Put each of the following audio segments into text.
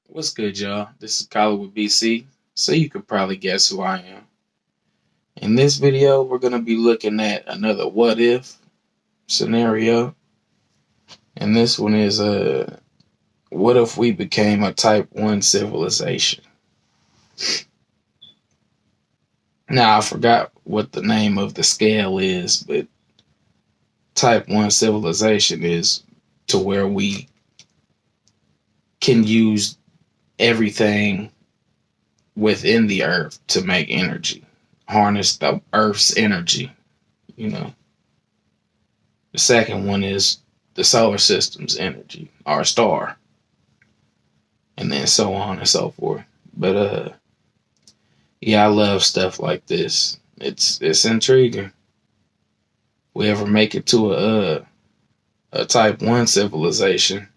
What's good, y'all? This is Colin with BC, so you could probably guess who I am. In this video, we're going to be looking at another what if scenario. And this one is what if we became a type 1 civilization? Now, I forgot what the name of the scale is, but type 1 civilization is to where we can use everything within the earth to make energy, harness the earth's energy. The second one is the solar system's energy, our star, and then so on and so forth. But yeah, I love stuff like this. It's intriguing. We ever make it to a type 1 civilization,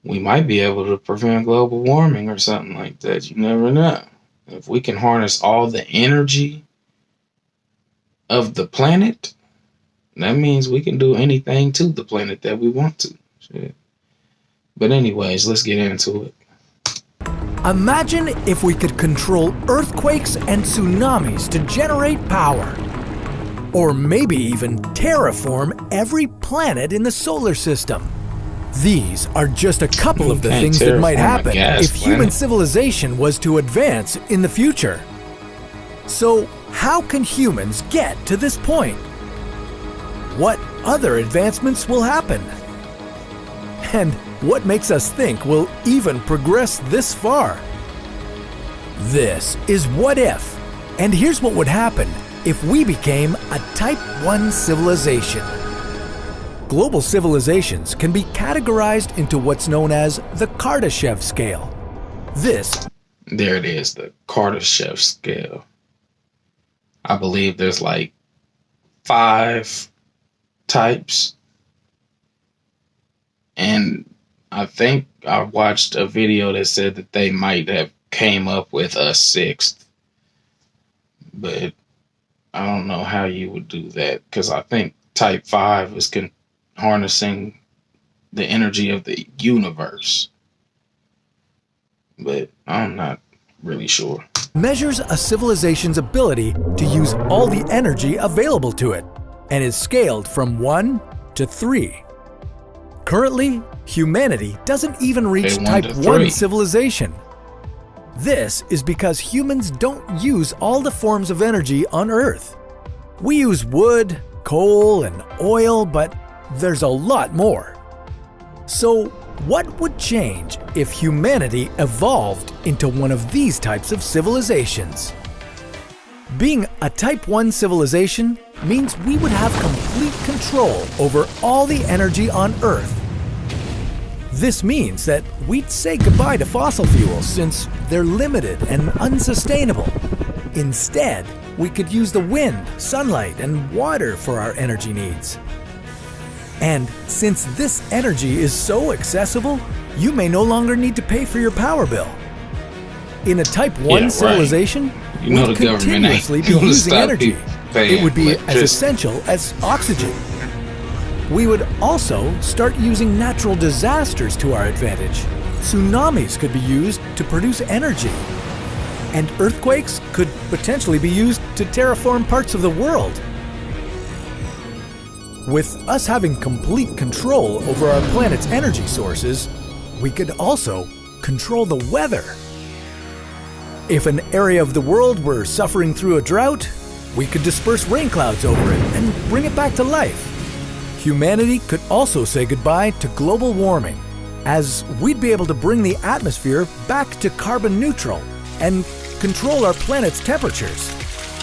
we might be able to prevent global warming or something like that. You never know. If we can harness all the energy of the planet, that means we can do anything to the planet that we want to. Shit. But anyways, let's get into it. Imagine if we could control earthquakes and tsunamis to generate power. Or maybe even terraform every planet in the solar system. These are just a couple of the things that might happen if human civilization was to advance in the future. So, how can humans get to this point? What other advancements will happen? And what makes us think we'll even progress this far? This is What If, and here's what would happen if we became a Type 1 civilization. Global civilizations can be categorized into what's known as the Kardashev scale. There it is, the Kardashev scale. I believe there's like 5 types. And I think I watched a video that said that they might have came up with a 6th. But I don't know how you would do that, because I think type 5 is harnessing the energy of the universe. But I'm not really sure. Measures a civilization's ability to use all the energy available to it and is scaled from 1 to 3. Currently, humanity doesn't even reach Type 1 civilization. This is because humans don't use all the forms of energy on Earth. We use wood, coal, and oil, but there's a lot more. So, what would change if humanity evolved into one of these types of civilizations? Being a Type 1 civilization means we would have complete control over all the energy on Earth. This means that we'd say goodbye to fossil fuels since they're limited and unsustainable. Instead, we could use the wind, sunlight, and water for our energy needs. And since this energy is so accessible, you may no longer need to pay for your power bill. In a Type 1 civilization, we'd continuously be using energy. It would be as essential as oxygen. We would also start using natural disasters to our advantage. Tsunamis could be used to produce energy. And earthquakes could potentially be used to terraform parts of the world. With us having complete control over our planet's energy sources, we could also control the weather. If an area of the world were suffering through a drought, we could disperse rain clouds over it and bring it back to life. Humanity could also say goodbye to global warming, as we'd be able to bring the atmosphere back to carbon neutral and control our planet's temperatures.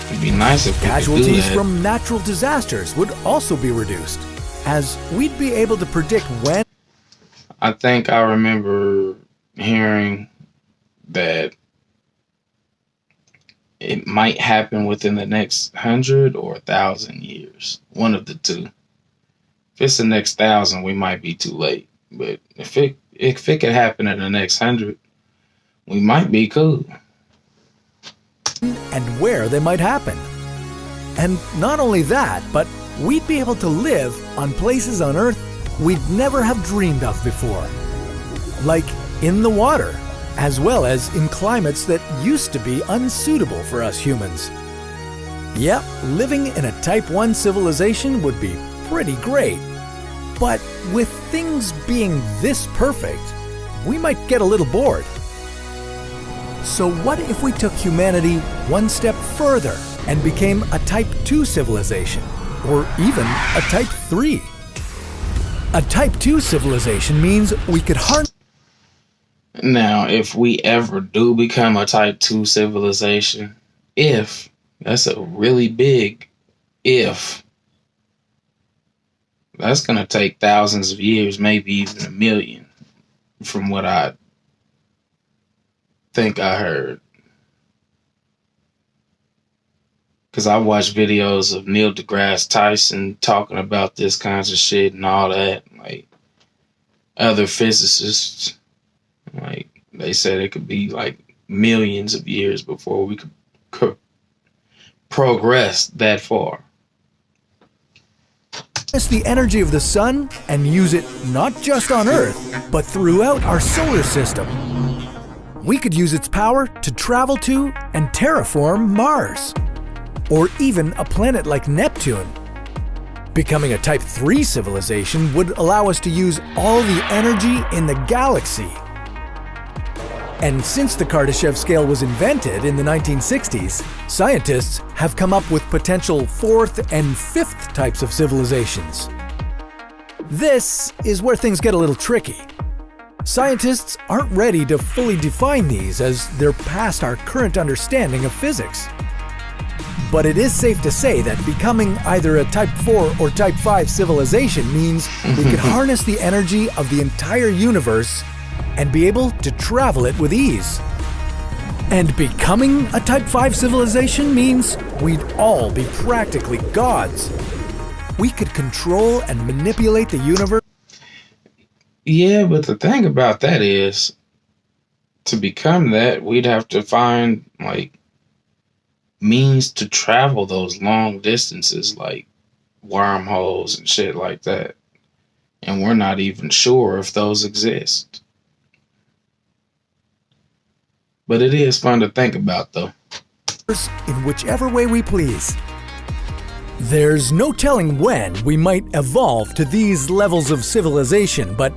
It'd be nice if casualties from natural disasters would also be reduced, as we'd be able to predict when. I think I remember hearing that it might happen within the next 100 or 1,000 years. One of the two. If it's the next 1,000, we might be too late. But if it could happen in the next 100, we might be cool. And where they might happen. And not only that, but we'd be able to live on places on Earth we'd never have dreamed of before. Like in the water, as well as in climates that used to be unsuitable for us humans. Yep, living in a Type 1 civilization would be pretty great. But with things being this perfect, we might get a little bored. So what if we took humanity one step further and became a Type 2 civilization, or even a Type 3? A Type 2 civilization means we could harness... Now, if we ever do become a Type 2 civilization, that's a really big if. That's going to take thousands of years, maybe even a million, from what I think I heard. Because I watched videos of Neil deGrasse Tyson talking about this kinds of shit and all that. Like, other physicists, like, they said it could be like millions of years before we could progress that far. The energy of the sun and use it not just on Earth, but throughout our solar system. We could use its power to travel to and terraform Mars, or even a planet like Neptune. Becoming a Type 3 civilization would allow us to use all the energy in the galaxy. And since the Kardashev scale was invented in the 1960s, scientists have come up with potential fourth and fifth types of civilizations. This is where things get a little tricky. Scientists aren't ready to fully define these as they're past our current understanding of physics. But it is safe to say that becoming either a Type 4 or Type 5 civilization means we could harness the energy of the entire universe and be able to travel it with ease. And becoming a Type 5 civilization means we'd all be practically gods. We could control and manipulate the universe. Yeah, but the thing about that is, to become that, we'd have to find, like, means to travel those long distances, like wormholes and shit like that. And we're not even sure if those exist. But it is fun to think about, though. In whichever way we please. There's no telling when we might evolve to these levels of civilization, but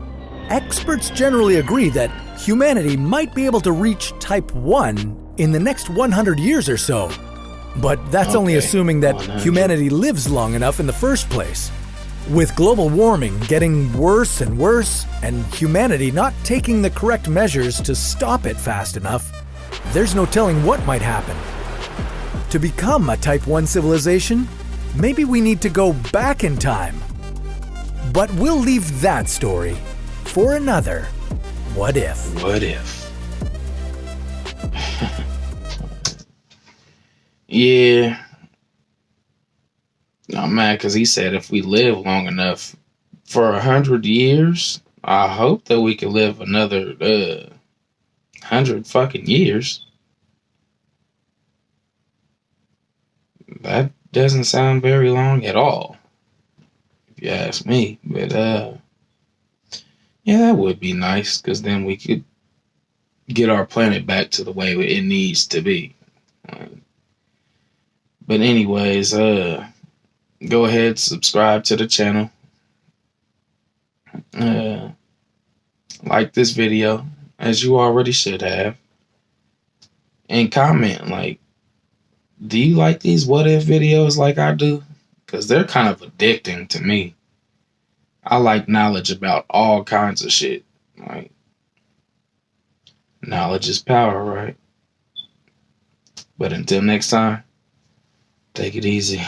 experts generally agree that humanity might be able to reach Type 1 in the next 100 years or so. But that's only assuming that 100. Humanity lives long enough in the first place. With global warming getting worse and worse, and humanity not taking the correct measures to stop it fast enough, there's no telling what might happen. To become a Type 1 civilization, maybe we need to go back in time. But we'll leave that story for another What If. What if? Yeah. I'm mad because he said if we live long enough for 100 years, I hope that we could live another 100 fucking years. That doesn't sound very long at all, if you ask me. But yeah, that would be nice because then we could get our planet back to the way it needs to be. But anyways, go ahead, subscribe to the channel. Like this video, as you already should have. And comment, like, do you like these what if videos like I do? Because they're kind of addicting to me. I like knowledge about all kinds of shit. Like, knowledge is power, right? But until next time, take it easy.